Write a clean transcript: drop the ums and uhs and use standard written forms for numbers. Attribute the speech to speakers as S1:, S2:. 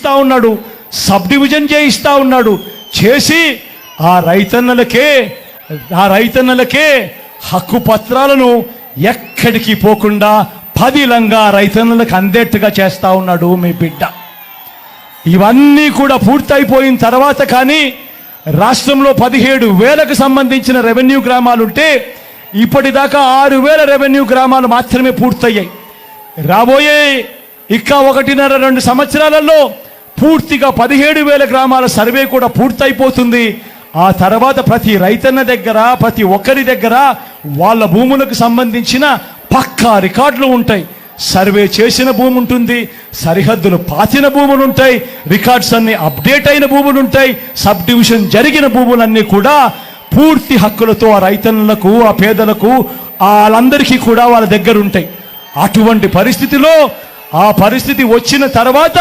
S1: చేయిస్తూ ఉన్నాడు, sub division చేయిస్తూ ఉన్నాడు. చేసి ఆ రైతన్నలకే హక్కు పత్రాలను ఎక్కడికి పోకుండా పదిలంగా రైతన్నలకు అందేట్టుగా చేస్తూ ఉన్నాడు మీ బిడ్డ. ఇవన్నీ కూడా పూర్తయిపోయిన తర్వాత కానీ రాష్ట్రంలో 17,000కు సంబంధించిన రెవెన్యూ గ్రామాలుంటే ఇప్పటిదాకా 6,000 రెవెన్యూ గ్రామాలు మాత్రమే పూర్తయ్యాయి. రాబోయే ఇంకా 1.5-2 సంవత్సరాలలో పూర్తిగా 17,000 గ్రామాల సర్వే కూడా పూర్తయిపోతుంది. ఆ తర్వాత ప్రతి రైతన్న దగ్గర, ప్రతి ఒక్కరి దగ్గర వాళ్ళ భూములకు సంబంధించిన పక్కా రికార్డులు ఉంటాయి. సర్వే చేసిన భూమి ఉంటుంది, సరిహద్దులు పాతిన భూములు ఉంటాయి, రికార్డ్స్ అన్ని అప్డేట్ అయిన భూములు ఉంటాయి, సబ్ డివిజన్ జరిగిన భూములన్నీ కూడా పూర్తి హక్కులతో ఆ రైతన్నులకు, ఆ పేదలకు, వాళ్ళందరికీ కూడా వాళ్ళ దగ్గర ఉంటాయి. అటువంటి పరిస్థితిలో ఆ పరిస్థితి వచ్చిన తర్వాత